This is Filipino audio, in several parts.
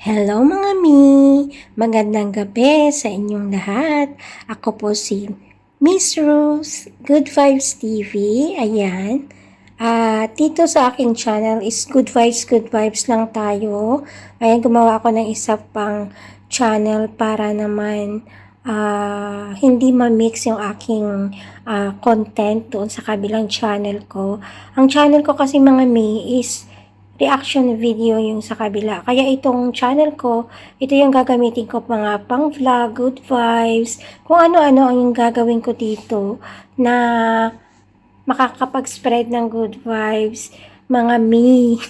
Hello mga mi! Magandang gabi sa inyong lahat. Ako po si Miss Rose, Good Vibes TV. Ayan. Dito sa aking channel is Good Vibes lang tayo. Ayan, gumawa ako ng isa pang channel para naman hindi ma-mix yung aking content doon sa kabilang channel ko. Ang channel ko kasi mga mi is reaction video yung sa kabila. Kaya itong channel ko, ito yung gagamitin ko mga pang vlog, good vibes, kung ano-ano ang yung gagawin ko dito na makakapag-spread ng good vibes, mga me.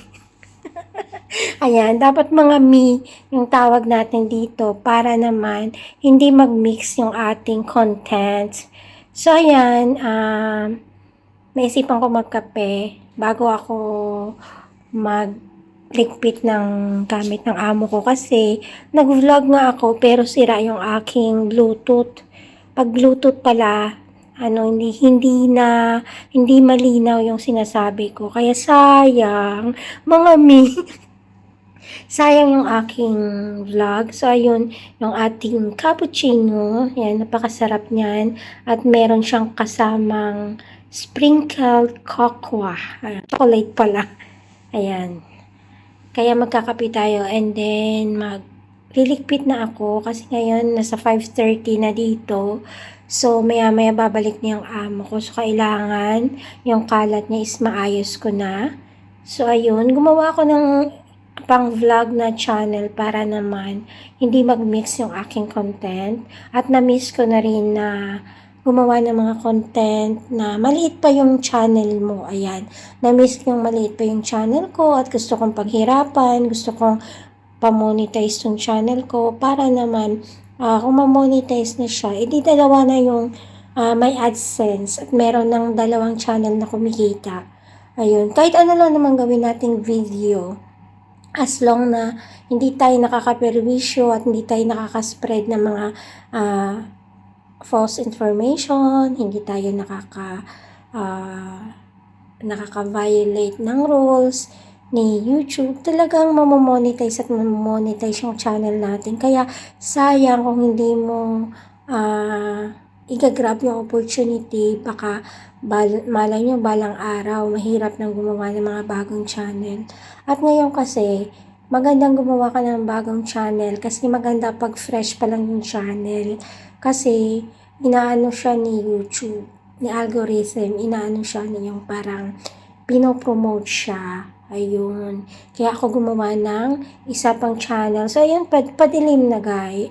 Ayan, dapat mga me yung tawag natin dito para naman hindi mag-mix yung ating content. So, ayan, naisipan ko magkape bago ako magligpit ng gamit ng amo ko kasi nag-vlog nga ako pero sira yung aking Bluetooth. Pag Bluetooth pala, hindi malinaw yung sinasabi ko. Kaya sayang, mga mi, sayang yung aking vlog. So, ayun, yung ating cappuccino. Yan, napakasarap niyan. At meron siyang kasamang sprinkled cocoa. Chocolate pala. Ayan. Kaya magkakape tayo and then magliligpit na ako kasi ngayon nasa 5:30 na dito. So, maya-maya babalik niya yung amo ko. So, kailangan yung kalat niya is maayos ko na. So, ayun. Gumawa ako ng pang vlog na channel para naman hindi mag-mix yung aking content. At na-miss ko na rin na gumawa ng mga content na maliit pa yung channel mo. Ayan. Na-miss ko yung maliit pa yung channel ko at gusto kong paghirapan, gusto kong pa-monetize yung channel ko para naman kung ma-monetize na siya, edi dalawa na yung may AdSense at meron ng dalawang channel na kumikita. Ayun. Kahit ano lang naman gawin nating video as long na hindi tayo nakakaperwisyo at hindi tayo nakaka-spread ng mga false information, hindi tayo nakaka-violate ng rules ni YouTube, talagang mamomonetize at mamomonetize yung channel natin. Kaya sayang kung hindi mo igagrab yung opportunity, baka malay nyo balang araw mahirap nang gumawa ng mga bagong channel. At ngayon kasi magandang gumawa ka ng bagong channel kasi maganda pag fresh pa lang yung channel. Kasi inaano siya ni YouTube, ni algorithm, inaano siya yung parang pinopromote siya. Ayun. Kaya ako gumawa ng isa pang channel. So, ayun, padilim na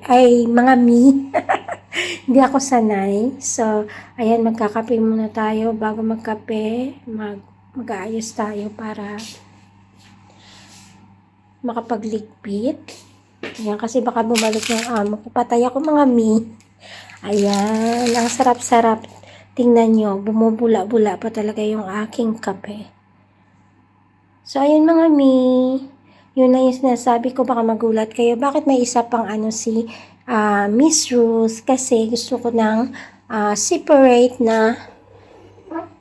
ay mga me. Hindi ako sanay. So, ayan, magkakape muna tayo. Bago magkape, mag-aayos tayo para makapagligpit. Ayan, kasi baka bumalik yung amo ko. Patay ako mga me. Ayan, ang sarap-sarap. Tingnan nyo, bumubula-bula pa talaga yung aking kape. So, ayun mga mi, yun na yung sinasabi ko, baka magulat kayo. Bakit may isa pang si Miss Ruth? Kasi gusto ko ng separate na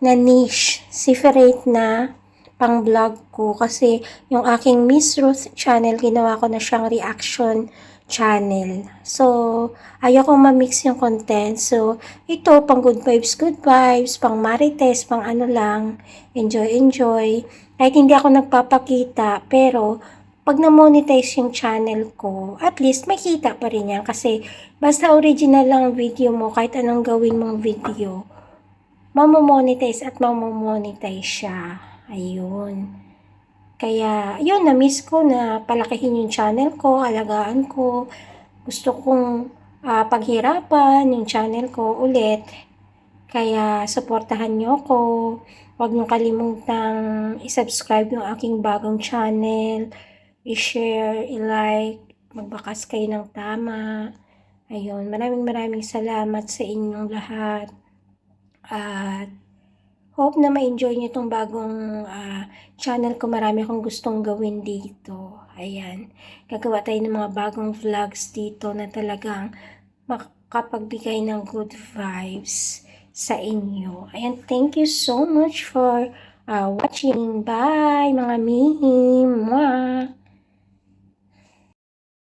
niche, separate na pang vlog ko. Kasi yung aking Miss Ruth channel, ginawa ko na siyang reaction channel. So, ayoko ma-mix yung content. So, ito, pang good vibes, pang marites, pang ano lang, enjoy. Kahit hindi ako nagpapakita, pero pag na-monetize yung channel ko, at least may kita pa rin yan. Kasi, basta original lang video mo, kahit anong gawin mong video, mamomonetize at mamomonetize siya. Ayun. Kaya, yun, na-miss ko na palakihin yung channel ko, alagaan ko. Gusto kong paghirapan yung channel ko ulit. Kaya, supportahan nyo ko. Huwag nyo kalimutang i-subscribe yung aking bagong channel. I-share, i-like, magbakas kayo ng tama. Ayun, maraming salamat sa inyong lahat. At hope na ma-enjoy niyo itong bagong channel ko. Marami akong gustong gawin dito. Ayan. Gagawa tayo ng mga bagong vlogs dito na talagang makapagbigay ng good vibes sa inyo. Ayan. Thank you so much for watching. Bye, mga mihim. Mwah!